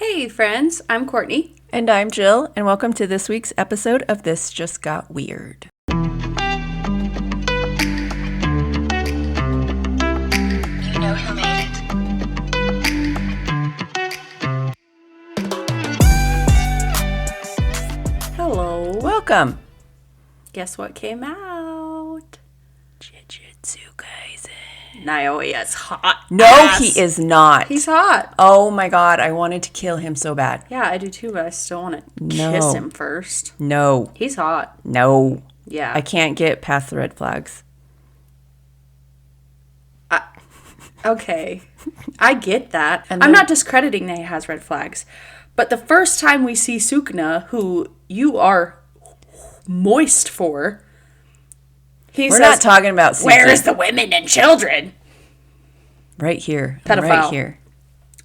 Hey friends, I'm Cortney. And I'm Jill, and welcome to this week's episode of This Just Got Weird. You know who made it. Hello. Welcome. Guess what came out? Jujutsu Kaisen. Naoya's hot. No, ass. he is not. He's hot. Oh my god, I wanted to kill him so bad. Yeah, I do too, but I still want to No. kiss him first. No. He's hot. No. Yeah. I can't get past the red flags. Okay. I get that. And I'm then- not discrediting that he has red flags. But the first time we see Sukuna, who you are moist for, he We're says, not talking about Suki. "Where's the women and children?" Right here. I'm Pedophile. right here.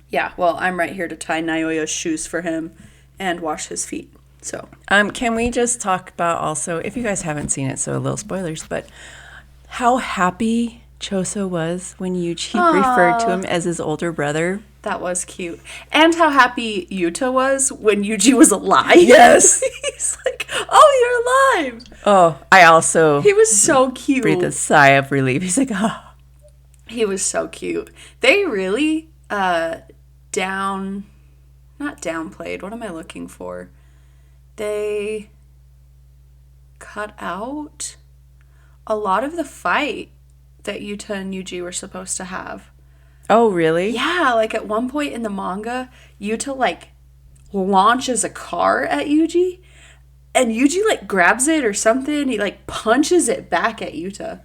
Yeah, well, I'm right here to tie Naoya's shoes for him and wash his feet. So, Can we just talk about also, if you guys haven't seen it, so a little spoilers, but how happy Choso was when Yuji referred to him as his older brother? that was cute. And how happy Yuta was when Yuji was alive. Yes. He's like, "Oh, you're alive." Oh, I also He was so cute. breathed a sigh of relief. He's like, ah. He was so cute. They really not downplayed. What am I looking for? They cut out a lot of the fight that Yuta and Yuji were supposed to have. Oh, really? Yeah, like at one point in the manga, Yuta like launches a car at Yuji, and Yuji like grabs it or something. He like punches it back at Yuta.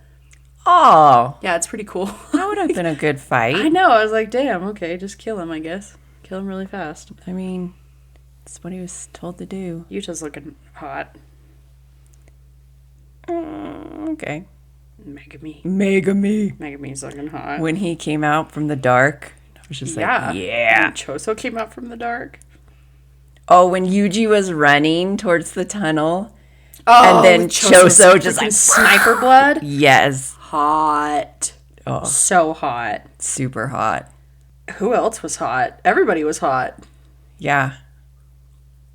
Oh, Yeah, it's pretty cool. that would have been a good fight. I know. I was like, damn, okay, just kill him, I guess. Kill him really fast. I mean, that's what he was told to do. Yuta's looking hot. Okay. Megami. Megami. Looking hot. When he came out from the dark, I was just like, yeah. When Choso came out from the dark. Oh, when Yuji was running towards the tunnel. Oh, And then with Choso's Choso just freaking like, sniper blood. Yes. Hot. Oh, So hot. super hot. Who else was hot? Everybody was hot. Yeah.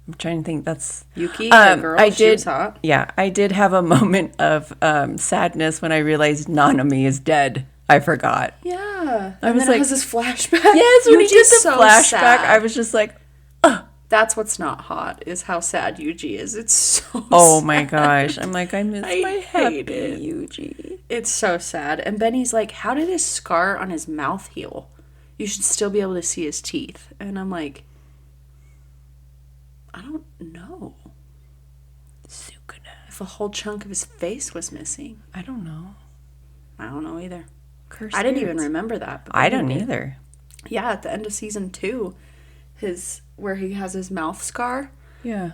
I'm trying to think. That's Yuki, the girl, she was hot. Yeah, I did have a moment of sadness when I realized Nanami is dead. I forgot. Yeah. I And was then it like- has this flashback. Yes, when he did Yuji's the so flashback, sad. I was just like, That's what's not hot, is how sad Yuji is. It's so oh sad. my gosh. I'm like, I miss I my hate happy it. Yuji. It's so sad. And Benny's like, how did his scar on his mouth heal? You should still be able to see his teeth. And I'm like, I don't know. Sukuna. If a whole chunk of his face was missing. I don't know. I don't know either. Curse I didn't even spirits. remember that. But I Benny don't did. either. Yeah, at the end of season 2, where he has his mouth scar, Yeah.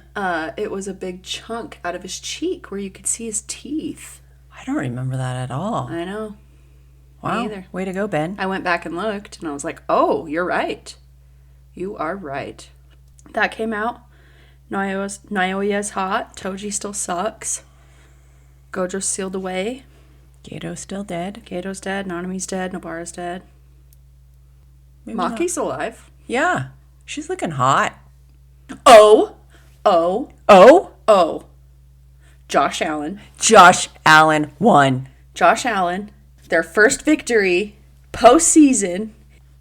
it was a big chunk out of his cheek where you could see his teeth. I don't remember that at all. I know. Wow. either. Way to go, Ben. I went back and looked, and I was like, oh, you're right. You are right. That came out. Naoya's hot. Toji still sucks. Gojo's sealed away. Gato's still dead. Kato's dead. Nanami's dead. Nobara's dead. Maybe not. Maki's alive. Yeah. She's looking hot. Oh. Oh? Josh Allen. Josh Allen won. Josh Allen. Their first victory postseason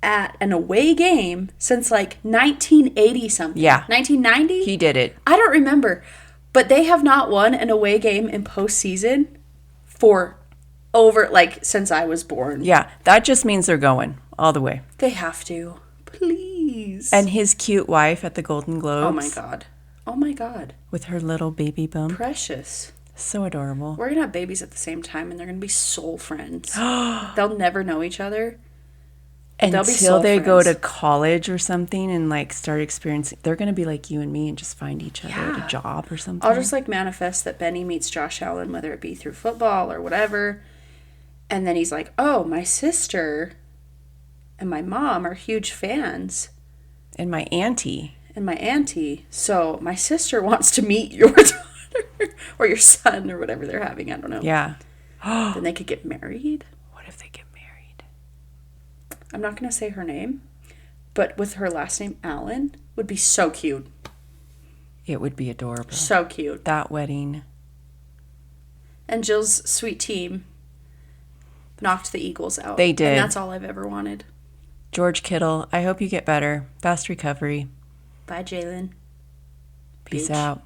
at an away game since like 1980 something. Yeah. 1990? He did it. I don't remember. But they have not won an away game in postseason for over, like, since I was born. Yeah. That just means they're going all the way. They have to. Please. And his cute wife at the Golden Globes. oh my God. Oh my God. With her little baby bump. Precious. So adorable. We're going to have babies at the same time and they're going to be soul friends. They'll never know each other. They'll be Until soul they go to friends. college or something and like start experiencing, they're going to be like you and me and just find each other at Yeah. a job or something. I'll just like manifest that Benny meets Josh Allen, whether it be through football or whatever. And then he's like, oh, my sister and my mom are huge fans. And my auntie. And my auntie. So my sister wants to meet your daughter or your son or whatever they're having. I don't know. Yeah. Then they could get married. What if they get married? I'm not going to say her name. but with her last name Allen would be so cute. It would be adorable. So cute. That wedding. And Jill's sweet team knocked the Eagles out. They did. And that's all I've ever wanted. George Kittle, I hope you get better. Fast recovery. Bye, Jalen. Peace Bitch. out.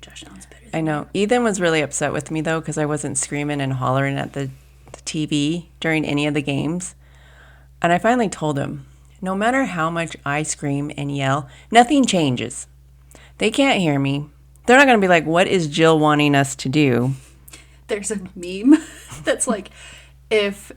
Josh Allen's better than I know. Ethan was really upset with me, though, because I wasn't screaming and hollering at the TV during any of the games. And I finally told him, no matter how much I scream and yell, nothing changes. They can't hear me. They're not going to be like, what is Jill wanting us to do? There's a meme that's like, if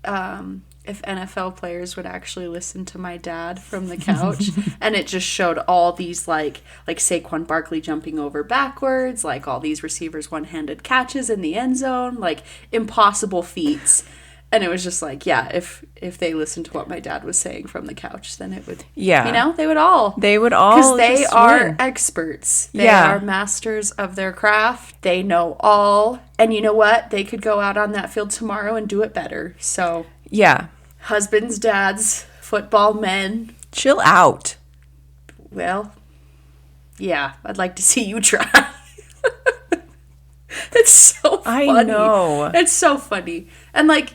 NFL players would actually listen to my dad from the couch, and it just showed all these like Saquon Barkley jumping over backwards, like all these receivers one-handed catches in the end zone, like impossible feats. And it was just like, yeah, if they listened to what my dad was saying from the couch, then it would, they would all. Because they are win. Experts. They are masters of their craft. They know all. And you know what? They could go out on that field tomorrow and do it better. So, yeah. Husbands, dads, football men. Chill out. Well, yeah, I'd like to see you try. It's so funny. I know. It's so funny. And like,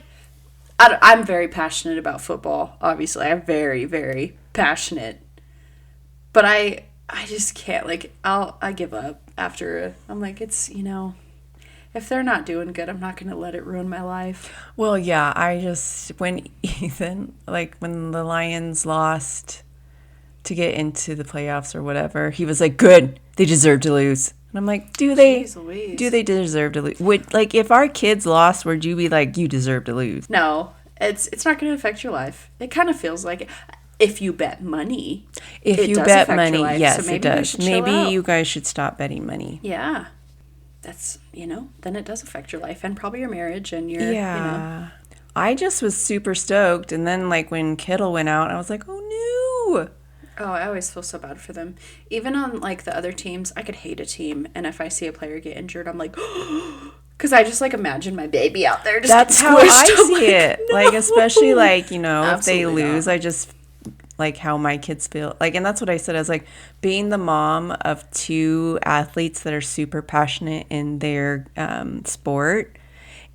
I'm very passionate about football, obviously. I'm very, very passionate. But I just can't, like, I give up after, I'm like, it's, if they're not doing good, I'm not going to let it ruin my life. Well, yeah, when Ethan, like, when the Lions lost to get into the playoffs or whatever, he was like, good, they deserve to lose. And I'm like, do they deserve to lose? Like, if our kids lost, would you be like, you deserve to lose? No, it's not going to affect your life. It kind of feels like it. If you bet money, if you bet money, yes, so it does. Maybe you guys should stop betting money. Yeah. That's, then it does affect your life and probably your marriage and your, I just was super stoked. And then, like, when Kittle went out, I was like, oh, no. Oh, I always feel so bad for them. Even on, like, the other teams, I could hate a team. And if I see a player get injured, I'm like, because I just, like, imagine my baby out there just That's how I see it. No. Like, especially, like, if they lose, I just, like, how my kids feel. Like, and that's what I said. I was like, being the mom of two athletes that are super passionate in their sport,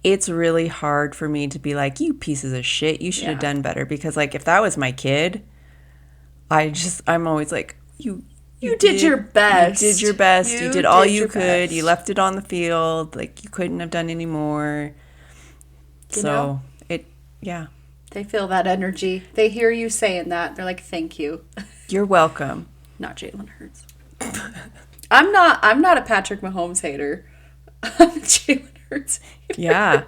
it's really hard for me to be like, you pieces of shit, you should have done better. Because, like, if that was my kid, I'm always like, you did your best. You did your best. You did all you could. You left it on the field. Like, you couldn't have done any more. They feel that energy. They hear you saying that. They're like, thank you. You're welcome. Not Jalen Hurts. I'm not a Patrick Mahomes hater. I'm a Jalen Hurts hater. Yeah.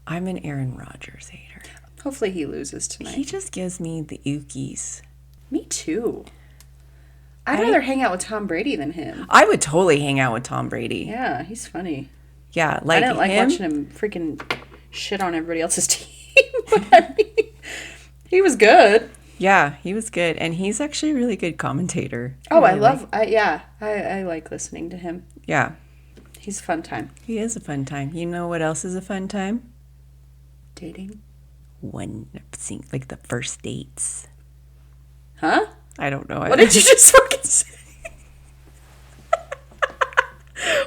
I'm an Aaron Rodgers hater. Hopefully he loses tonight. He just gives me the ookies. Me too. I'd rather hang out with Tom Brady than him. I would totally hang out with Tom Brady. Yeah, he's funny. Yeah, like I didn't like watching him freaking shit on everybody else's team. But I mean, he was good. Yeah, he was good, and he's actually a really good commentator. Oh, I like listening to him. Yeah, he's a fun time. He is a fun time. You know what else is a fun time? Dating. Like the first dates. Huh? I don't know. What did you just fucking say?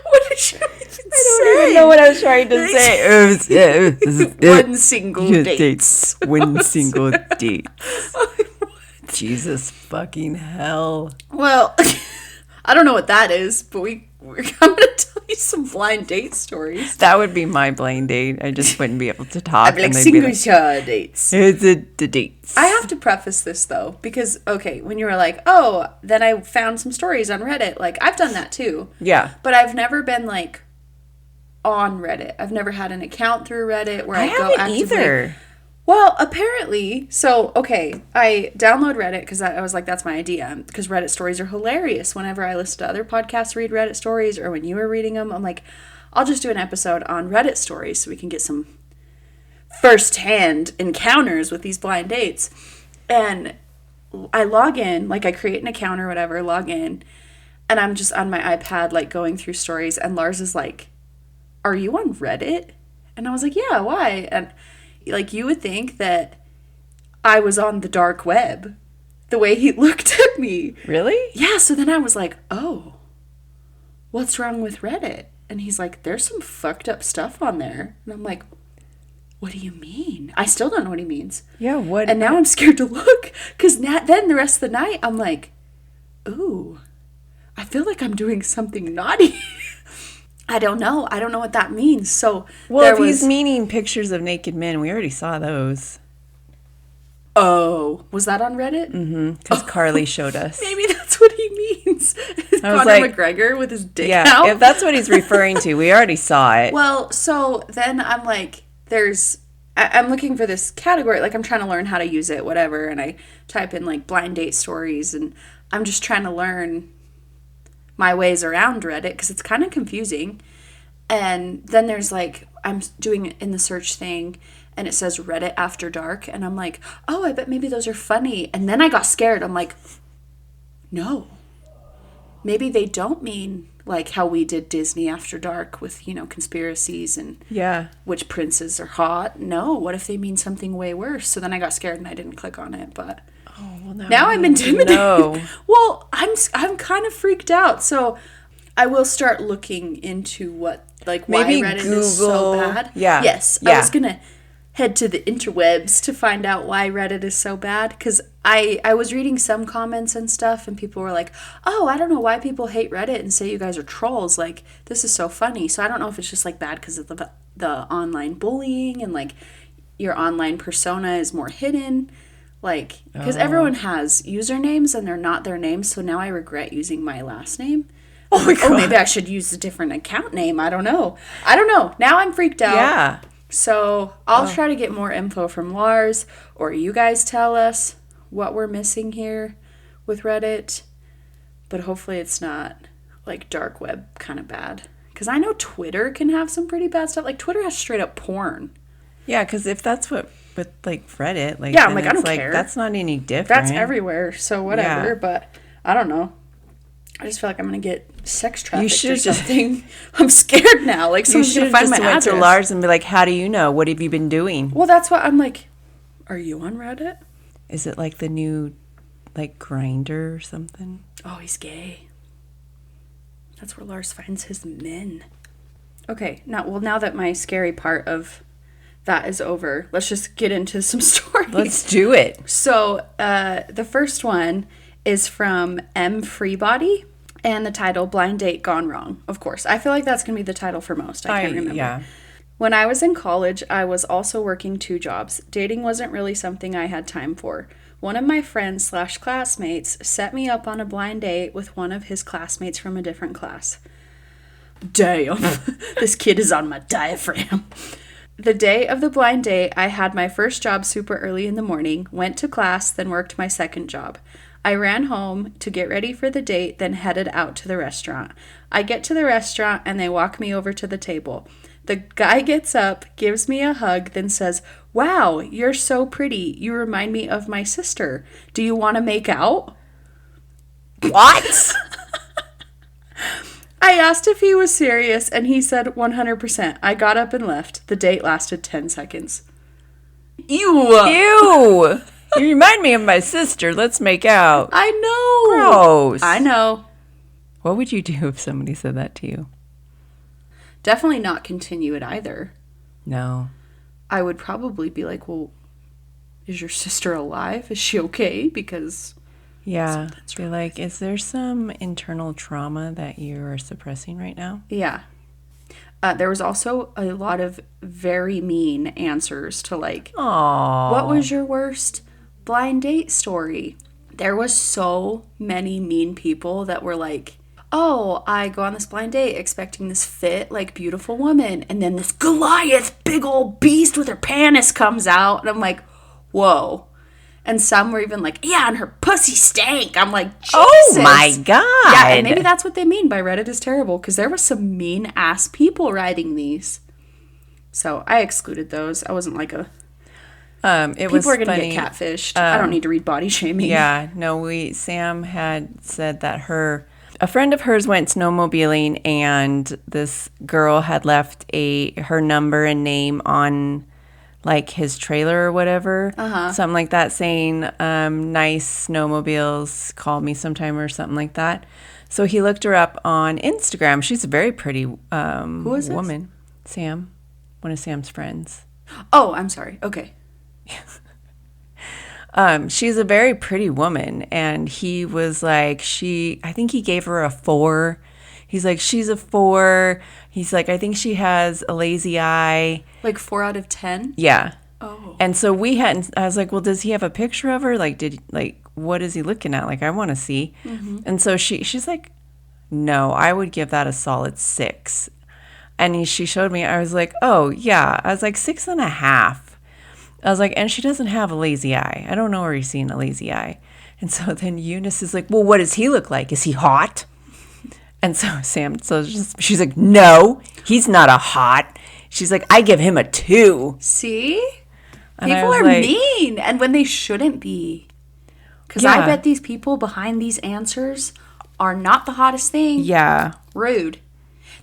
What did you even say? I don't even know what I was trying to say. One single date. One single date. Jesus fucking hell. Well, I don't know what that is, but I'm going to tell you some blind date stories. That would be my blind date. I just wouldn't be able to talk. I'd be like, single dates. It's the dates. I have to preface this, though, because, okay, when you were like, oh, then I found some stories on Reddit. Like, I've done that, too. Yeah. But I've never been, like, on Reddit. I've never had an account through Reddit where I go actively. Either. Well, apparently, so, okay, I download Reddit because I was like, that's my idea, because Reddit stories are hilarious. Whenever I listen to other podcasts read Reddit stories, or when you were reading them, I'm like, I'll just do an episode on Reddit stories so we can get some first-hand encounters with these blind dates. And I log in, like I create an account or whatever, log in, and I'm just on my iPad, like, going through stories, and Lars is like, are you on Reddit? And I was like, yeah, why? And like, you would think that I was on the dark web. The way he looked at me. Really? Yeah, so then I was like, oh, what's wrong with Reddit? And he's like, there's some fucked up stuff on there. And I'm like, what do you mean? I still don't know what he means. Yeah, what? And now I'm scared to look. Because then the rest of the night, I'm like, ooh, I feel like I'm doing something naughty. I don't know. I don't know what that means. So, well, if he's meaning pictures of naked men, we already saw those. Oh, was that on Reddit? Mm-hmm. Because Carly showed us. Maybe that's what he means. Conor McGregor with his dick out. If that's what he's referring to, we already saw it. Well, so then I'm like, I'm looking for this category. Like, I'm trying to learn how to use it, whatever. And I type in, like, blind date stories. And I'm just trying to learn my ways around Reddit because it's kind of confusing. And then there's, like, I'm doing it in the search thing. And it says Reddit After Dark. And I'm like, oh, I bet maybe those are funny. And then I got scared. I'm like, no. Maybe they don't mean like how we did Disney After Dark with, conspiracies and which princes are hot. No, what if they mean something way worse? So then I got scared and I didn't click on it. But now I'm intimidated. No. Well, I'm kind of freaked out. So I will start looking into why Reddit is so bad. Yeah. Yes. Yeah. I was going to head to the interwebs to find out why Reddit is so bad, because I was reading some comments and stuff and people were like, oh, I don't know why people hate Reddit and say you guys are trolls, like this is so funny. So I don't know if it's just like bad because of the online bullying and like your online persona is more hidden, like because everyone has usernames and they're not their names. So now I regret using my last name. Oh my God. Maybe I should use a different account name. I don't know. Now I'm freaked out. Yeah. So I'll try to get more info from Lars, or you guys tell us what we're missing here with Reddit. But hopefully it's not like dark web kind of bad. Because I know Twitter can have some pretty bad stuff. Like Twitter has straight up porn. Yeah, because if that's what with like Reddit, like I'm like, I don't care. That's not any different. That's everywhere. So whatever. Yeah. But I don't know. I just feel like I'm going to get sex trafficked or something. I'm scared now. Like, someone's going to find my address. Went to Lars and be like, how do you know? What have you been doing? Well, that's what I'm like, are you on Reddit? Is it like the new, like, Grindr or something? Oh, he's gay. That's where Lars finds his men. Okay, now that my scary part of that is over, let's just get into some stories. Let's do it. So, the first one is from M. Freebody, and the title, Blind Date Gone Wrong. Of course. I feel like that's going to be the title for most. I can't remember. Yeah. When I was in college, I was also working 2 jobs. Dating wasn't really something I had time for. One of my friends/classmates set me up on a blind date with one of his classmates from a different class. Damn. This kid is on my diaphragm. The day of the blind date, I had my first job super early in the morning, went to class, then worked my second job. I ran home to get ready for the date, then headed out to the restaurant. I get to the restaurant and they walk me over to the table. The guy gets up, gives me a hug, then says, "Wow, you're so pretty. You remind me of my sister. Do you want to make out?" What? I asked if he was serious and he said 100%. I got up and left. The date lasted 10 seconds. Ew! You remind me of my sister. Let's make out. I know. Gross. I know. What would you do if somebody said that to you? Definitely not continue it either. No. I would probably be like, well, is your sister alive? Is she okay? Because yeah, be like, is there some internal trauma that you are suppressing right now? Yeah. There was also a lot of very mean answers to like, aww, what was your worst blind date story? There was so many mean people that were like, oh, I go on this blind date expecting this fit, like, beautiful woman, and then this Goliath, big old beast with her penis comes out, and I'm like, whoa. And some were even like, yeah, and her pussy stank. I'm like, Jesus. Oh my God. Yeah, and maybe that's what they mean by Reddit is terrible, because there was some mean-ass people writing these. So I excluded those. I wasn't like a... people are going to get catfished. I don't need to read body shaming. Yeah, no, Sam had said that a friend of hers went snowmobiling, and this girl had left her number and name on like his trailer or whatever, something like that, saying nice snowmobiles, call me sometime or something like that. So he looked her up on Instagram. She's a very pretty Who is this? woman. Sam, one of Sam's friends. Oh, I'm sorry. Okay. She's a very pretty woman, and he was like, I think he gave her a 4. He's like, she's a 4. He's like, I think she has a lazy eye. Like 4 out of 10? Yeah. Oh. And so I was like, well, does he have a picture of her? Like, what is he looking at? Like, I want to see. Mm-hmm. And so she's like, no, I would give that a solid 6. And she showed me, I was like, oh, yeah. I was like, 6.5. I was like, and she doesn't have a lazy eye. I don't know where he's seen a lazy eye. And so then Eunice is like, well, what does he look like? Is he hot? And so she's like, no, he's not a hot. She's like, I give him a 2. See? And people are like, mean. And when they shouldn't be. Because I bet these people behind these answers are not the hottest thing. Yeah. Rude.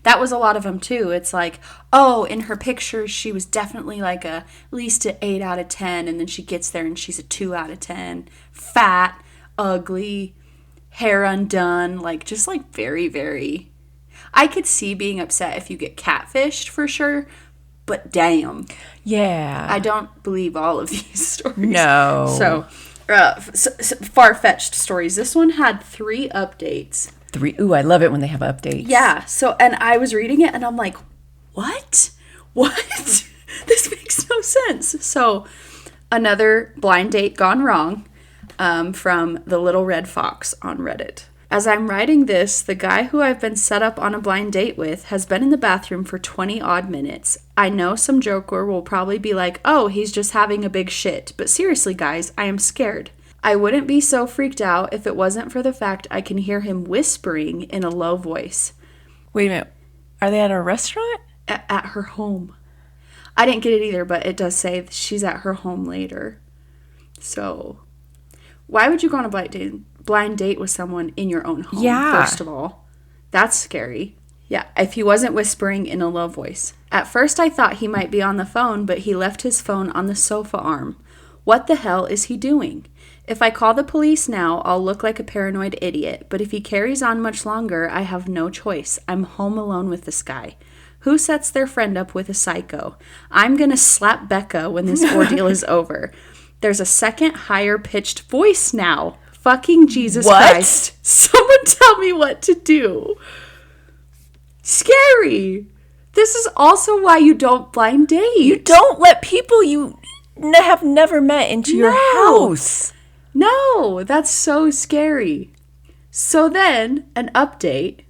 That was a lot of them, too. It's like, oh, in her pictures, she was definitely like at least an 8 out of 10. And then she gets there and she's a 2 out of 10. Fat, ugly, hair undone. Like, just like very, very... I could see being upset if you get catfished for sure. But damn. Yeah. I don't believe all of these stories. No. So far-fetched stories. This one had 3 updates. 3. Ooh, I love it when they have updates. Yeah. So, and I was reading it and I'm like, what? This makes no sense. So, another blind date gone wrong from the Little Red Fox on Reddit. As I'm writing this, the guy who I've been set up on a blind date with has been in the bathroom for 20 odd minutes. I know some joker will probably be like, oh, he's just having a big shit. But seriously, guys, I am scared. I wouldn't be so freaked out if it wasn't for the fact I can hear him whispering in a low voice. Wait a minute. Are they at a restaurant? At her home. I didn't get it either, but it does say she's at her home later. So, why would you go on a blind date with someone in your own home, first of all? That's scary. Yeah, if he wasn't whispering in a low voice. At first I thought he might be on the phone, but he left his phone on the sofa arm. What the hell is he doing? If I call the police now, I'll look like a paranoid idiot, but if he carries on much longer, I have no choice. I'm home alone with this guy. Who sets their friend up with a psycho? I'm gonna slap Becca when this ordeal is over. There's a second higher pitched voice now. Fucking Jesus Christ. Someone tell me what to do. Scary. This is also why you don't blind date. You don't let people you have never met into your house. No, that's so scary. So then, an update.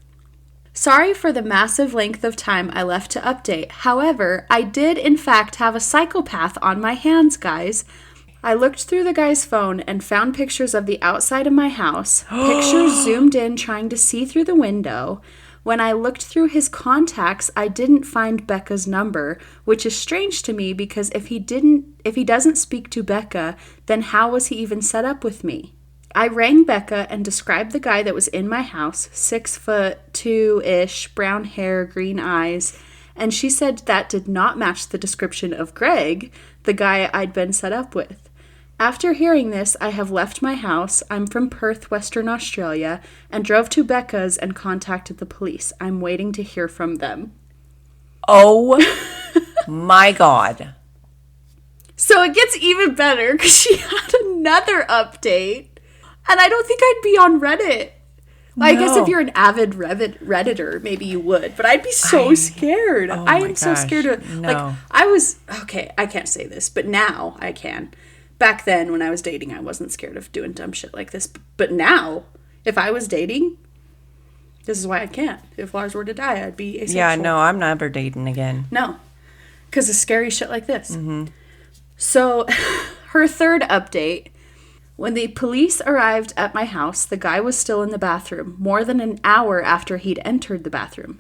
Sorry for the massive length of time I left to update. However, I did in fact have a psychopath on my hands, guys. I looked through the guy's phone and found pictures of the outside of my house. Pictures zoomed in trying to see through the window. When I looked through his contacts, I didn't find Becca's number, which is strange to me because if he doesn't speak to Becca, then how was he even set up with me? I rang Becca and described the guy that was in my house, 6'2"-ish, brown hair, green eyes, and she said that did not match the description of Greg, the guy I'd been set up with. After hearing this, I have left my house. I'm from Perth, Western Australia, and drove to Becca's and contacted the police. I'm waiting to hear from them. Oh my God. So it gets even better because she had another update. And I don't think I'd be on Reddit. No. I guess if you're an avid Redditor, maybe you would. But I'd be so scared. Oh I am so scared of... No. Like, I was... Okay, I can't say this, but now I can. Back then, when I was dating, I wasn't scared of doing dumb shit like this. But now, if I was dating, this is why I can't. If Lars were to die, I'd be asexual. Yeah, no, I'm never dating again. No. Because of scary shit like this. Mm-hmm. So, her third update... When the police arrived at my house, the guy was still in the bathroom, more than an hour after he'd entered the bathroom.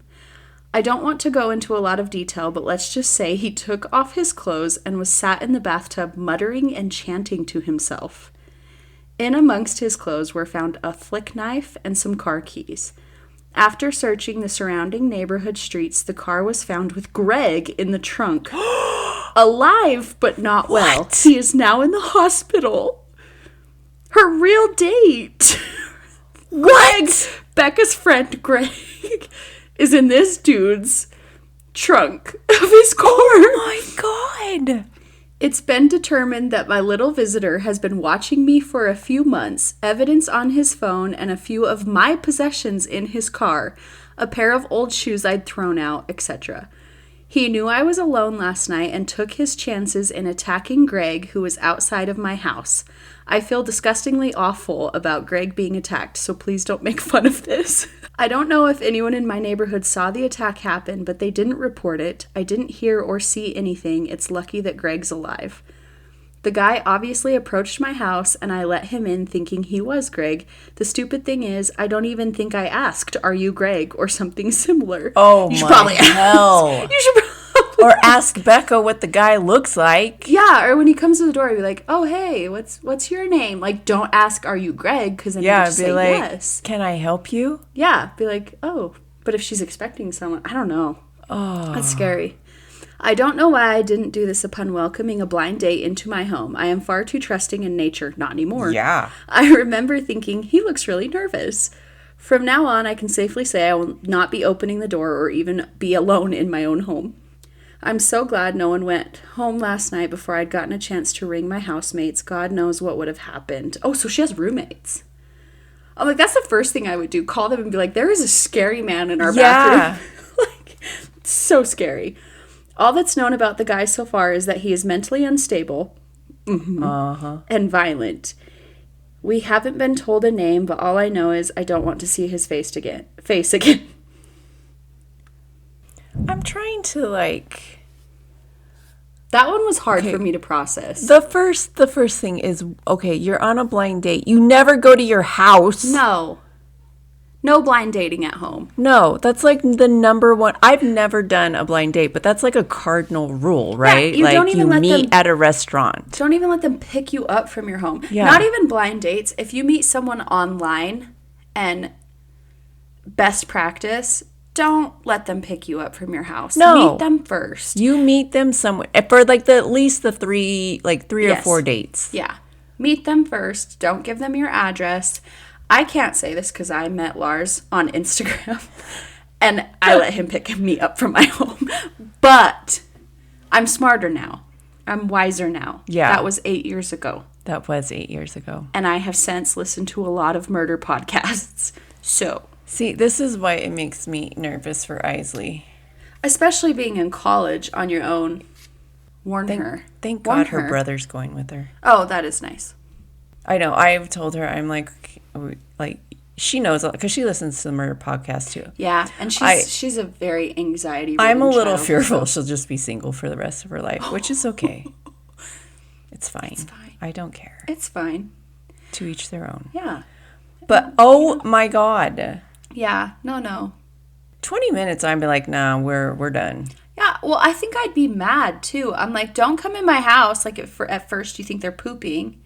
I don't want to go into a lot of detail, but let's just say he took off his clothes and was sat in the bathtub muttering and chanting to himself. In amongst his clothes were found a flick knife and some car keys. After searching the surrounding neighborhood streets, the car was found with Greg in the trunk. alive, but not well. What? He is now in the hospital. Her real date. What? Becca's friend Greg is in this dude's trunk of his car. Oh my God. It's been determined that my little visitor has been watching me for a few months, evidence on his phone, and a few of my possessions in his car, a pair of old shoes I'd thrown out, etc. He knew I was alone last night and took his chances in attacking Greg, who was outside of my house. I feel disgustingly awful about Greg being attacked, so please don't make fun of this. I don't know if anyone in my neighborhood saw the attack happen, but they didn't report it. I didn't hear or see anything. It's lucky that Greg's alive. The guy obviously approached my house, and I let him in thinking he was Greg. The stupid thing is, I don't even think I asked, "Are you Greg?" or something similar. Oh, you should my probably hell. You should probably Or ask Becca what the guy looks like. Yeah, or when he comes to the door, he'd be like, "Oh, hey, what's your name?" Like, don't ask, "Are you Greg?" Because then you just be say like, yes. "Can I help you?" Yeah, be like, "Oh." But if she's expecting someone, I don't know. Oh. That's scary. I don't know why I didn't do this upon welcoming a blind date into my home. I am far too trusting in nature. Not anymore. Yeah. I remember thinking, he looks really nervous. From now on, I can safely say I will not be opening the door or even be alone in my own home. I'm so glad no one went home last night before I'd gotten a chance to ring my housemates. God knows what would have happened. Oh, so she has roommates. I'm like, that's the first thing I would do. Call them and be like, there is a scary man in our bathroom. Like, it's so scary. All that's known about the guy so far is that he is mentally unstable and violent. We haven't been told a name, but all I know is I don't want to see his face again. I'm trying to That one was hard for me to process. The first thing is, okay, you're on a blind date. You never go to your house. No blind dating at home. No, that's like the number one. I've never done a blind date, but that's like a cardinal rule, right? you don't even let meet them- at a restaurant. Don't even let them pick you up from your home. Yeah. Not even blind dates. If you meet someone online and best practice, don't let them pick you up from your house. No. Meet them first. You meet them somewhere for like at least the three or four dates. Yeah. Meet them first. Don't give them your address. I can't say this because I met Lars on Instagram and I let him pick me up from my home. But I'm smarter now. I'm wiser now. Yeah. That was 8 years ago. That was 8 years ago. And I have since listened to a lot of murder podcasts. So, see, this is why it makes me nervous for Isley. especially being in college on your own, warn her. Thank Warn God her brother's going with her. Oh, that is nice. I know. I've told her, I'm like she knows because she listens to the murder podcast too. Yeah, and she's a very anxiety. I'm a little fearful she'll just be single for the rest of her life, which is okay. It's fine. It's fine. I don't care. It's fine. To each their own. Yeah. But oh my God. Yeah. No. 20 minutes, I'd be like, nah, we're done. Yeah. Well, I think I'd be mad too. I'm like, don't come in my house. Like at first you think they're pooping.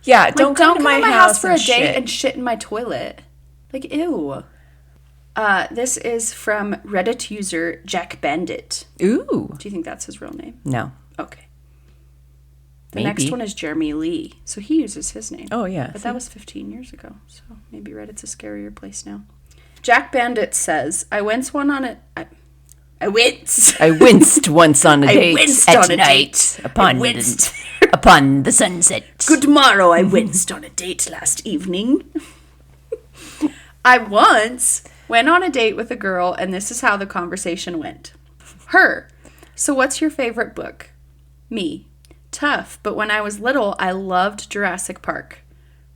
Yeah, Like, don't come to my house for a date shit. and shit in my toilet. Like, ew. This is from Reddit user Jack Bandit. Ooh. Do you think that's his real name? No. Okay. The Maybe. next one is Jeremy Lee. So he uses his name. Oh, yeah. But that was 15 years ago. So maybe Reddit's a scarier place now. Jack Bandit says, I winced once on a date winced at on a night date upon the sunset. Good morrow, I winced on a date last evening. I once went on a date with a girl, and this is how the conversation went. Her. So what's your favorite book? Me. Tough, but when I was little, I loved Jurassic Park.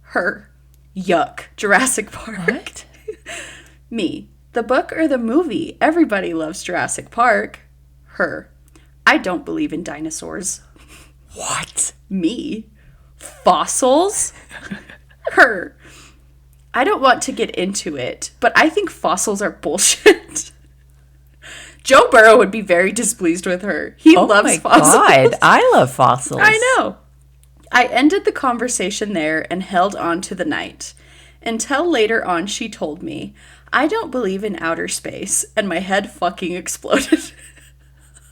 Her. Yuck. Jurassic Park. What? Me. The book or the movie? Everybody loves Jurassic Park. Her. I don't believe in dinosaurs. What? Me. Fossils? Her. I don't want to get into it, but I think fossils are bullshit. Joe Burrow would be very displeased with her. He loves fossils. God, I love fossils. I know. I ended the conversation there and held on to the night. Until later on, she told me, I don't believe in outer space, and my head fucking exploded.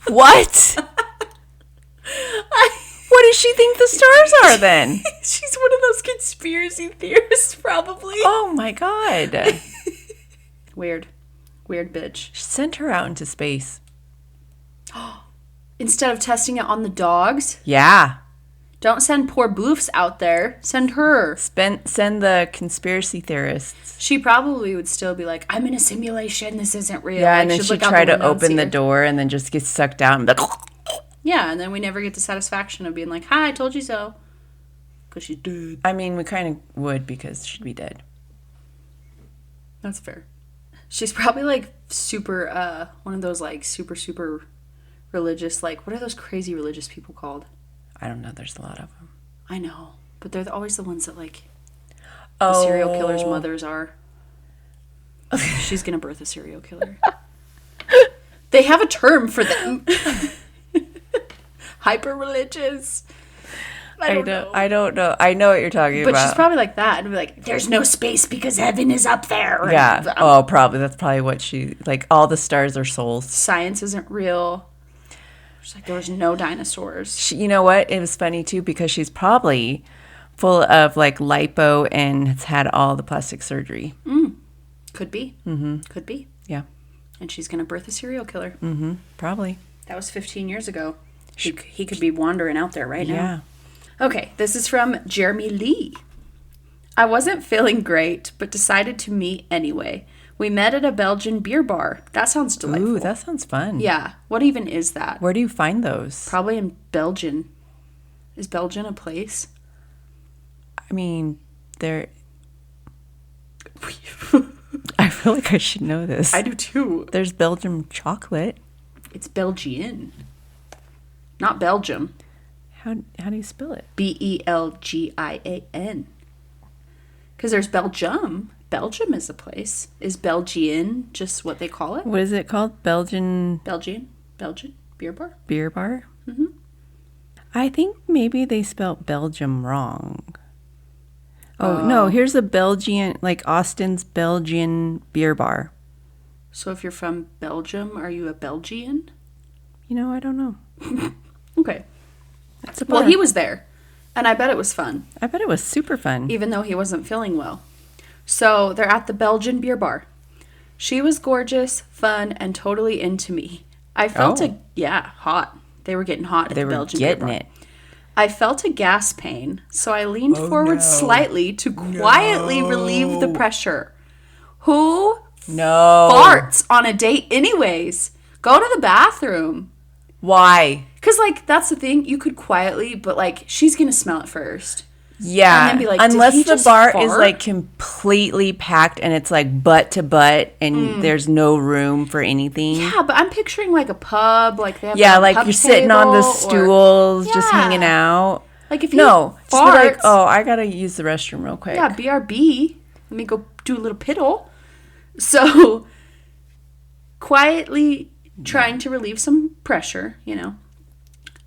What? does she think the stars are then? She's one of those conspiracy theorists, probably. Oh my God. Weird bitch. Send her out into space. Instead of testing it on the dogs, Yeah. don't send poor Boofs out there. Send her. Send the conspiracy theorists. She probably would still be like, I'm in a simulation. This isn't real. Yeah, Like, and then she'd she'd look out try the to window and open see the her. door and then just get sucked out and be like, Yeah, and then we never get the satisfaction of being like, hi, I told you so. Because she's dead. I mean, we kind of would because she'd be dead. That's fair. She's probably like super, one of those like super religious, like, what are those crazy religious people called? I don't know. There's a lot of them. I know, but they're always the ones that like the serial killer's mothers are. She's gonna birth a serial killer. They have a term for them. Hyper religious. I don't know. I don't know. I know what you're talking about. But she's probably like that and be like, there's no space because heaven is up there. Yeah. And, Oh, probably. That's probably what she, like, all the stars are souls. science isn't real. She's like, there was no dinosaurs. You know what? It was funny, too, because she's probably full of, like, lipo and has had all the plastic surgery. Could be. Mm-hmm. Could be. Yeah. And she's going to birth a serial killer. Mm-hmm. Probably. That was 15 years ago. He could be wandering out there right now. Yeah. Okay, this is from Jeremy Lee. I wasn't feeling great, but decided to meet anyway. We met at a Belgian beer bar. That sounds delightful. Ooh, that sounds fun. Yeah. What even is that? Where do you find those? Probably in Belgium. Is Belgium a place? I mean, they're... I feel like I should know this. I do too. There's Belgium chocolate. It's Belgian. Not Belgium. How do you spell it? Belgian. Because there's Belgium. Belgium is a place. Is Belgian just what they call it? What is it called? Belgian Belgian beer bar? beer bar? Mm-hmm. I think maybe they spelled Belgium wrong. Oh, no, here's a Belgian, like Austin's Belgian beer bar. So if you're from Belgium, are you a Belgian? You know, I don't know. Okay. It's a bar. Well, he was there, and I bet it was fun, I bet it was super fun. even though he wasn't feeling well. So they're at the Belgian beer bar. She was gorgeous, fun, and totally into me. I felt hot. They were getting hot at They the were Belgian beer getting bar. it. I felt a gas pain, so I leaned forward slightly to quietly relieve the pressure. Who No. farts on a date anyways? Go to the bathroom. Why? Because, like, that's the thing. You could quietly, but, like, she's going to smell it first. Yeah. And then be like, did unless he the just bar is fart? like completely packed and it's like butt to butt and there's no room for anything. Yeah, but I'm picturing, like, a pub. Like, they have Yeah, a like pub you're sitting on the table, or- stools, just Yeah. hanging out. Like, if he No, just be farts, like, oh, I gotta use the restroom real quick. yeah, BRB. Let me go do a little piddle. So, quietly trying to relieve some pressure, you know.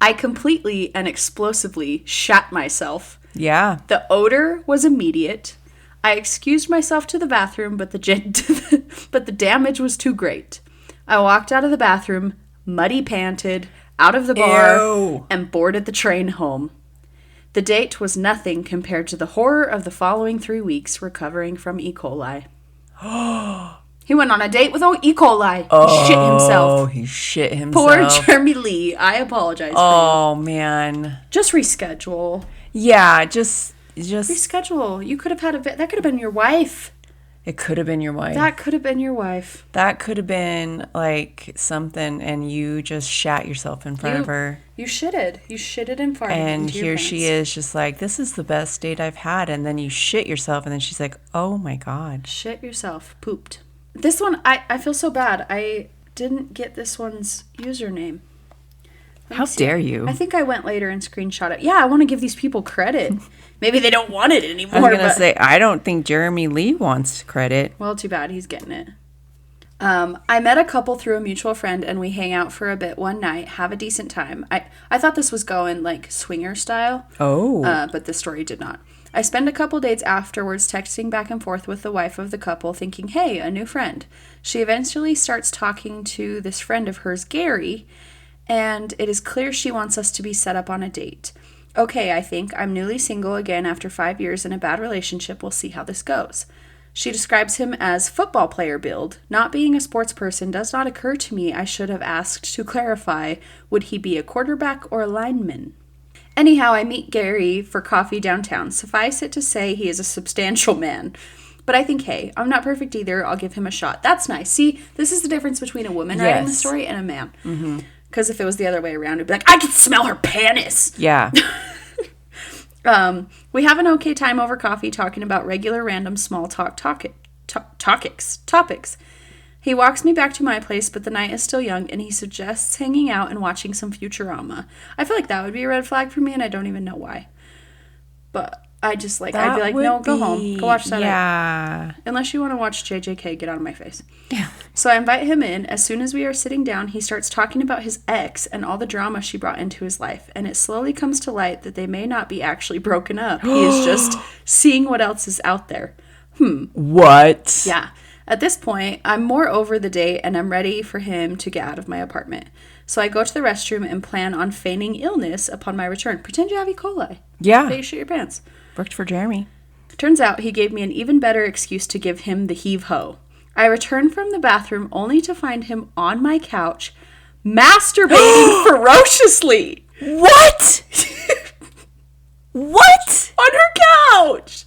I completely and explosively shat myself. Yeah. The odor was immediate. I excused myself to the bathroom, but the damage was too great. I walked out of the bathroom, muddy panted, out of the bar, Ew. and boarded the train home. The date was nothing compared to the horror of the following 3 weeks recovering from E. coli. He went on a date with E. coli. He shit himself. Oh, he shit himself. Poor Jeremy Lee. I apologize for Oh, man. you. Just reschedule. Yeah, just Reschedule. You could have had that could have been your wife. it could have been your wife. That could have been your wife. That could have been like something and you just shat yourself in front of her. You shitted. You shitted and farted. And into your here she pants. is just like, this is the best date I've had. And then you shit yourself. And then she's like, oh my God. Shit yourself. Pooped. This one, I feel so bad. I didn't get this one's username. Let me How see. dare you? I think I went later and screenshot it. Yeah, I want to give these people credit. Maybe they don't want it anymore. I was going to but- say, I don't think Jeremy Lee wants credit. Well, too bad. He's getting it. I met a couple through a mutual friend, and we hang out for a bit one night, have a decent time. I thought this was going, like, swinger style. Oh. But the story did not. I spend a couple days afterwards texting back and forth with the wife of the couple, thinking, hey, a new friend. She eventually starts talking to this friend of hers, Gary, and it is clear she wants us to be set up on a date. Okay, I think. I'm newly single again after 5 years in a bad relationship. We'll see how this goes. She describes him as football player build. Not being a sports person does not occur to me. I should have asked to clarify, would he be a quarterback or a lineman? Anyhow, I meet Gary for coffee downtown. Suffice it to say, he is a substantial man. But I think, hey, I'm not perfect either. I'll give him a shot. That's nice. See, this is the difference between a woman writing the story and a man. Because if it was the other way around, it'd be like, I can smell her panis. Yeah. We have an okay time over coffee talking about regular random small talk topics. He walks me back to my place, but the night is still young, and he suggests hanging out and watching some Futurama. I feel like that would be a red flag for me, and I don't even know why. But I just like, I'd be like, no, go home. Go watch that. Yeah. Unless you want to watch JJK, get out of my face. Yeah. So I invite him in. As soon as we are sitting down, he starts talking about his ex and all the drama she brought into his life. And it slowly comes to light that they may not be actually broken up. He is just seeing what else is out there. What? Yeah. At this point, I'm more over the date and I'm ready for him to get out of my apartment. So I go to the restroom and plan on feigning illness upon my return. Pretend you have E. coli. Yeah. Fake shit your pants. Worked for Jeremy. Turns out he gave me an even better excuse to give him the heave-ho. I return from the bathroom only to find him on my couch masturbating ferociously. What? What? On her couch.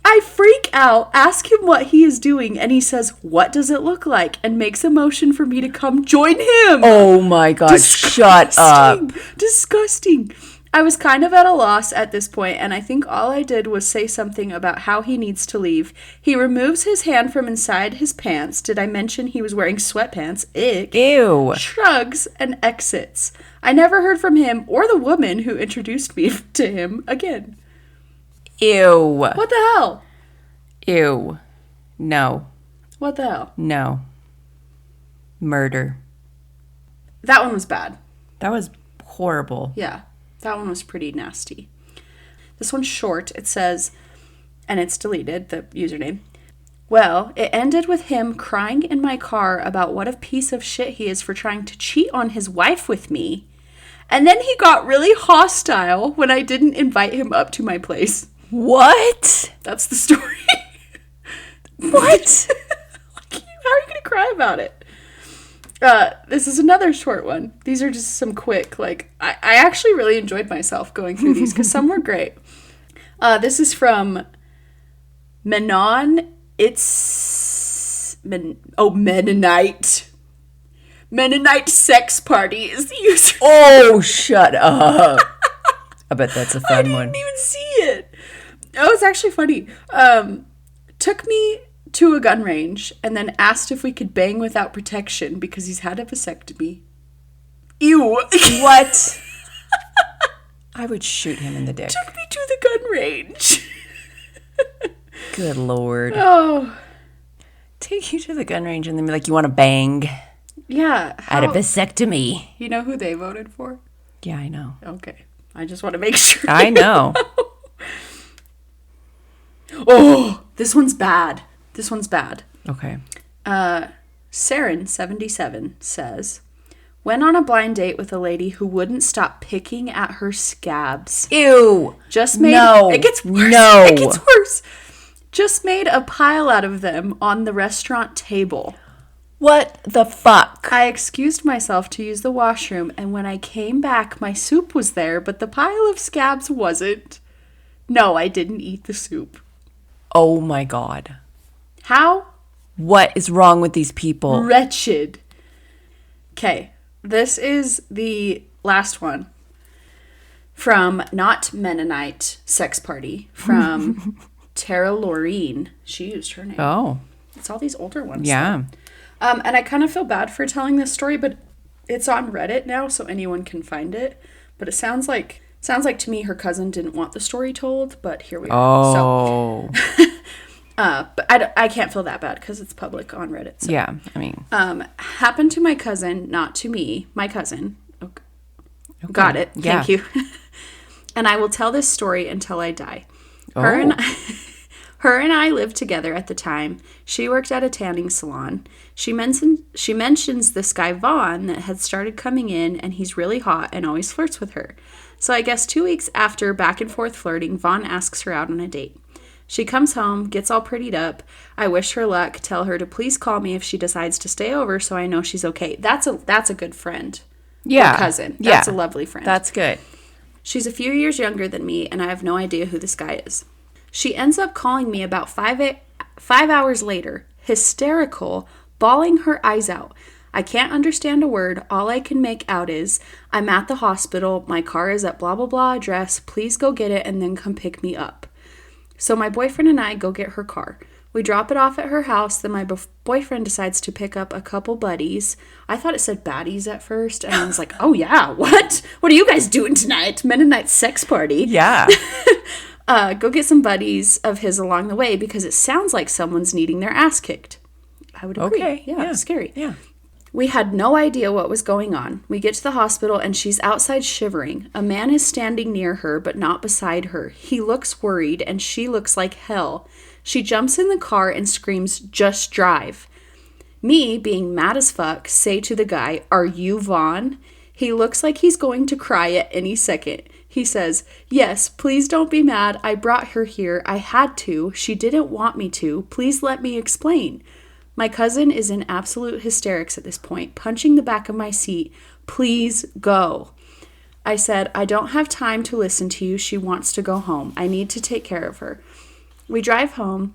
I freak out, ask him what he is doing, and he says, "What does it look like?" and makes a motion for me to come join him. Oh my God, shut up. Disgusting. I was kind of at a loss at this point, and I think all I did was say something about how he needs to leave. He removes his hand from inside his pants. Did I mention he was wearing sweatpants? Ick. Ew. Shrugs and exits. I never heard from him or the woman who introduced me to him again. Ew. What the hell? Ew. No. What the hell? No. Murder. That one was bad. That was horrible. Yeah, that one was pretty nasty. This one's short. It says, and it's deleted, the username. Well, it ended with him crying in my car about what a piece of shit he is for trying to cheat on his wife with me. And then he got really hostile when I didn't invite him up to my place. What? That's the story. What? How are you going to cry about it? This is another short one. These are just some quick, I actually really enjoyed myself going through these because some were great. This is from Menon. Mennonite. Mennonite sex party is the user. Oh, shut up. I bet that's a fun one. I didn't even see it. Oh, it's actually funny. Took me to a gun range and then asked if we could bang without protection because he's had a vasectomy. Ew. What? I would shoot him in the dick. Took me to the gun range. Good Lord. Oh. Take you to the gun range and then be like, you want to bang? Yeah. Had a vasectomy. You know who they voted for? Yeah, I know. Okay. I just want to make sure. I know. Oh, this one's bad. This one's bad. Okay. Saren77 says, went on a blind date with a lady who wouldn't stop picking at her scabs. Ew. Just made... No. It gets worse. No. It gets worse. Just made a pile out of them on the restaurant table. What the fuck? I excused myself to use the washroom, and when I came back, my soup was there, but the pile of scabs wasn't. No, I didn't eat the soup. Oh my God. How? What is wrong with these people? Wretched. Okay, this is the last one from Not Mennonite Sex Party from Tara Laureen. She used her name. Oh. It's all these older ones. Yeah. And I kind of feel bad for telling this story, but it's on Reddit now, so anyone can find it. But it sounds like to me her cousin didn't want the story told, but here we are. Oh. So, but I can't feel that bad because it's public on Reddit. So. Yeah, I mean. Happened to my cousin, not to me. My cousin. Okay. Got it. Yeah. Thank you. And I will tell this story until I die. Her and I lived together at the time. She worked at a tanning salon. She mentions this guy Vaughn that had started coming in, and he's really hot and always flirts with her. So I guess 2 weeks after back and forth flirting, Vaughn asks her out on a date. She comes home, gets all prettied up. I wish her luck, tell her to please call me if she decides to stay over so I know she's okay. That's a good friend. Yeah. Or cousin. That's a lovely friend. That's good. She's a few years younger than me, and I have no idea who this guy is. She ends up calling me about 5 hours later, hysterical, bawling her eyes out. I can't understand a word. All I can make out is, I'm at the hospital. My car is at blah, blah, blah address. Please go get it and then come pick me up. So my boyfriend and I go get her car. We drop it off at her house. Then my boyfriend decides to pick up a couple buddies. I thought it said baddies at first. And I was like, oh yeah, what? What are you guys doing tonight? Mennonite sex party. Yeah. Go get some buddies of his along the way because it sounds like someone's needing their ass kicked. I would agree. Okay. Yeah, scary. Yeah. We had no idea what was going on. We get to the hospital and she's outside shivering. A man is standing near her but not beside her. He looks worried and she looks like hell. She jumps in the car and screams, just drive. Me, being mad as fuck, say to the guy, are you Vaughn? He looks like he's going to cry at any second. He says, yes, please don't be mad. I brought her here. I had to. She didn't want me to. Please let me explain. My cousin is in absolute hysterics at this point, punching the back of my seat. Please go. I said, I don't have time to listen to you. She wants to go home. I need to take care of her. We drive home.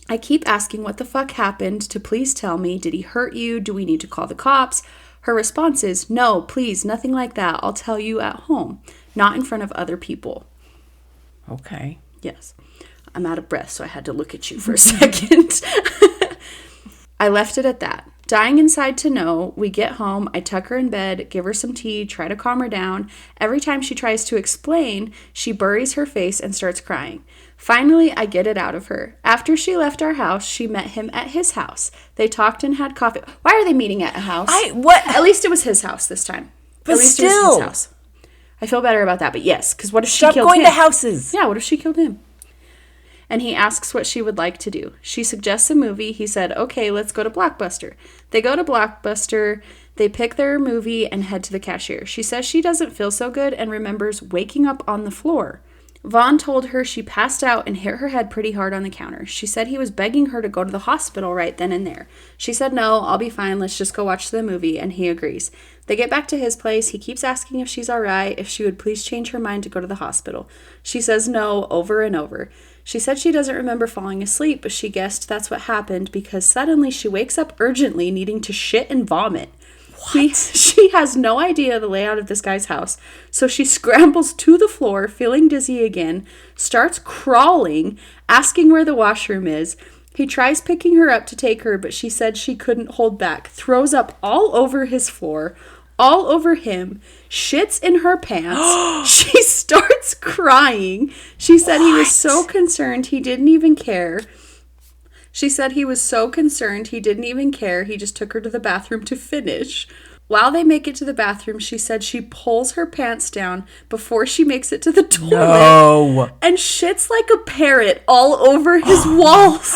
I keep asking what the fuck happened to please tell me. Did he hurt you? Do we need to call the cops? Her response is, no, please, nothing like that. I'll tell you at home, not in front of other people. Okay. Yes. I'm out of breath, so I had to look at you for a second. I left it at that. Dying inside to know. We get home, I tuck her in bed, give her some tea, try to calm her down. Every time she tries to explain, she buries her face and starts crying. Finally, I get it out of her. After she left our house, she met him at his house. They talked and had coffee. Why are they meeting at a house? At least it was his house this time. But at least still. it was his house. I feel better about that, but yes, because what if she Stop killed going him? to houses. Yeah, what if she killed him? And he asks what she would like to do. She suggests a movie. He said, okay, let's go to Blockbuster. They go to Blockbuster. They pick their movie and head to the cashier. She says she doesn't feel so good and remembers waking up on the floor. Vaughn told her she passed out and hit her head pretty hard on the counter. She said he was begging her to go to the hospital right then and there. She said, no, I'll be fine. Let's just go watch the movie. And he agrees. They get back to his place. He keeps asking if she's all right, if she would please change her mind to go to the hospital. She says no over and over. She said she doesn't remember falling asleep, but she guessed that's what happened because suddenly she wakes up urgently needing to shit and vomit. She has no idea the layout of this guy's house, so she scrambles to the floor, feeling dizzy again, starts crawling, asking where the washroom is. He tries picking her up to take her, but she said she couldn't hold back, throws up all over his floor, all over him, shits in her pants. She starts crying. She said he was so concerned he didn't even care. She said he was so concerned he didn't even care. He just took her to the bathroom to finish. While they make it to the bathroom, she said she pulls her pants down before she makes it to the toilet. No. And shits like a parrot all over his walls.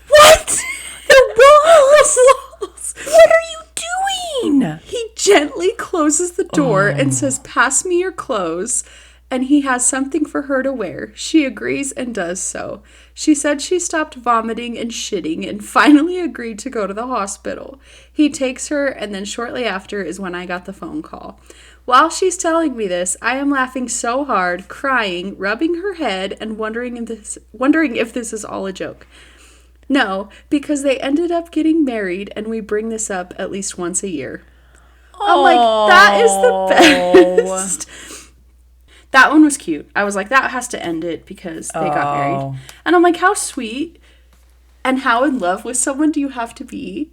What? The walls? What are you doing? He gently closes the door and says, pass me your clothes. And he has something for her to wear. She agrees and does so. She said she stopped vomiting and shitting and finally agreed to go to the hospital. He takes her, and then shortly after is when I got the phone call. While she's telling me this, I am laughing so hard, crying, rubbing her head, and wondering if this is all a joke. No, because they ended up getting married, and we bring this up at least once a year. I'm like, that is the best. That one was cute. I was like, that has to end it because they got married. And I'm like, how sweet and how in love with someone do you have to be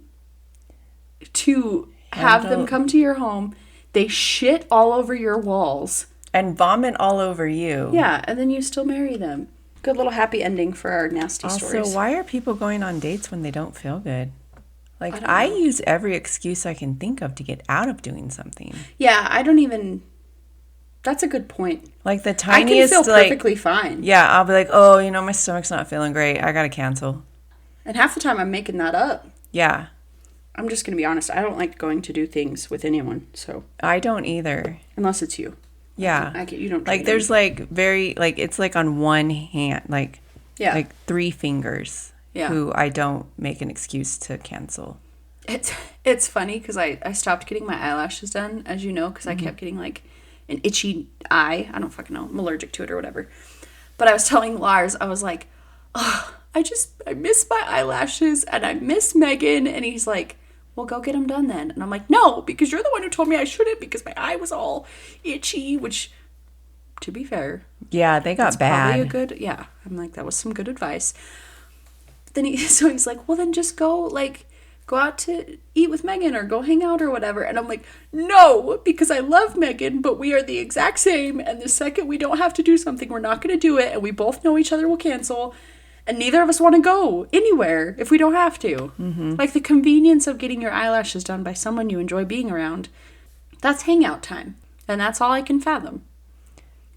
to have them come to your home? They shit all over your walls. And vomit all over you. Yeah, and then you still marry them. Good little happy ending for our nasty stories. Also, why are people going on dates when they don't feel good? Like, I use every excuse I can think of to get out of doing something. Yeah, I don't even... That's a good point. Like the tiniest, I can feel perfectly fine. Yeah, I'll be like, oh, you know, my stomach's not feeling great. I gotta cancel. And half the time I'm making that up. Yeah. I'm just going to be honest. I don't like going to do things with anyone, so. I don't either. Unless it's you. Yeah. You don't Like, trade there's, them. like, very, like, it's, like, on one hand, like, Yeah. like 3 fingers Yeah. who I don't make an excuse to cancel. It's funny because I stopped getting my eyelashes done, as you know, because I kept getting, like, an itchy eye. I don't fucking know. I'm allergic to it or whatever. But I was telling Lars, I was like, oh, I miss my eyelashes and I miss Megan. And he's like, well, go get them done then. And I'm like, no, because you're the one who told me I shouldn't because my eye was all itchy, which, to be fair, Yeah, they got bad. probably a good, yeah. I'm like, that was some good advice. But then he's like, well, then just go out to eat with Megan or go hang out or whatever. And I'm like, no, because I love Megan, but we are the exact same. And the second we don't have to do something, we're not going to do it. And we both know each other will cancel. And neither of us want to go anywhere if we don't have to. Mm-hmm. Like the convenience of getting your eyelashes done by someone you enjoy being around, that's hangout time. And that's all I can fathom.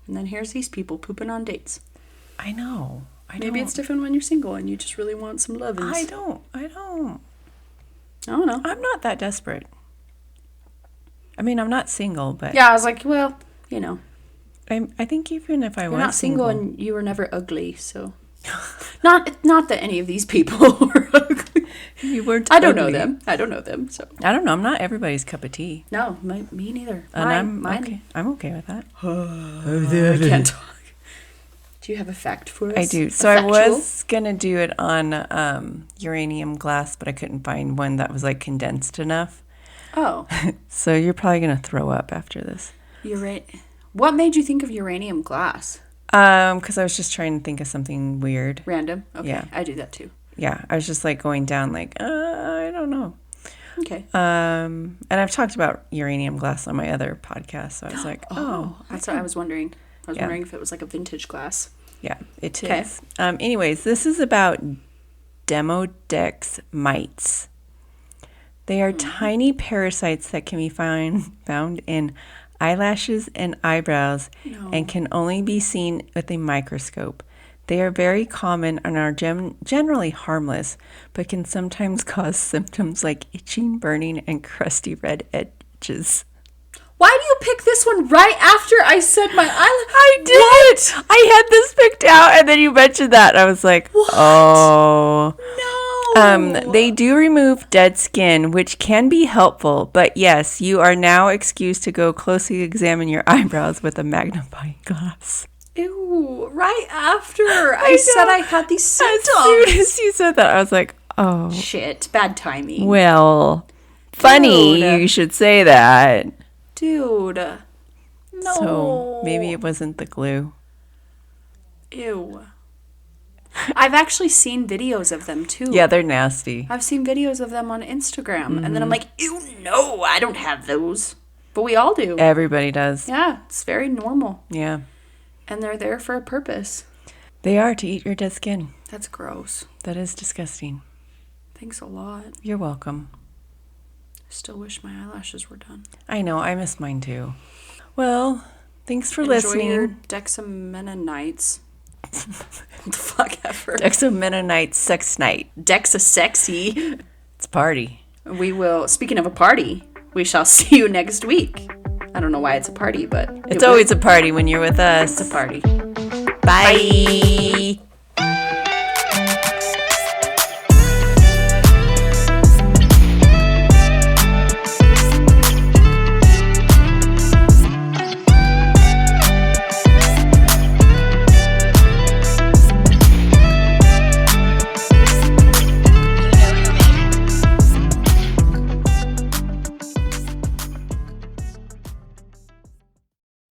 And then here's these people pooping on dates. I know. Maybe it's different when you're single and you just really want some love. I don't know. I'm not that desperate. I mean, I'm not single, but Yeah, I was like, well, you know. I think even if I You're was not single and you were never ugly, so. Not that any of these people were ugly. you weren't. I don't know ugly. them, so. I don't know. I'm not everybody's cup of tea, No, me neither. and Mine. okay. I'm okay with that. I can't talk. Do you have a fact for us? I do. So I was gonna do it on uranium glass, but I couldn't find one that was like condensed enough. Oh. So you're probably gonna throw up after this. What made you think of uranium glass? Because I was just trying to think of something weird. Random? Okay, Yeah. I do that too. Yeah, I was just like going down like, I don't know. Okay. And I've talked about uranium glass on my other podcast, so I was like, That's what I was wondering. I was Yeah. wondering if it was like a vintage glass. yeah, it Okay. is. Anyways, this is about Demodex mites. They are tiny parasites that can be found in eyelashes and eyebrows and can only be seen with a microscope. They are very common and are generally harmless, but can sometimes cause symptoms like itching, burning, and crusty red edges. Why do you pick this one right after I said my eyelash? I did! I had this picked out, and then you mentioned that. I was like, What? oh. No. They do remove dead skin, which can be helpful, but yes, you are now excused to go closely examine your eyebrows with a magnifying glass. Ew, right after I said I had these symptoms. As soon as you said that, I was like, oh. Shit, bad timing. Well, funny Dude. you should say that. Dude. No. So maybe it wasn't the glue. Ew. I've actually seen videos of them too. Yeah, they're nasty. I've seen videos of them on Instagram. And then I'm like, ew, no, I don't have those. But we all do. Everybody does. Yeah, it's very normal. Yeah. And they're there for a purpose. They are to eat your dead skin. That's gross. That is disgusting. Thanks a lot. You're welcome. Still wish my eyelashes were done. I know, I miss mine too. Well, thanks for Enjoy listening. your Dexamenites. What the fuck ever. Exo-Mennonite sex night. Dexa-sexy. It's a party. We will, speaking of a party, we shall see you next week. I don't know why it's a party, but It's always a party when you're with us. a party. Bye.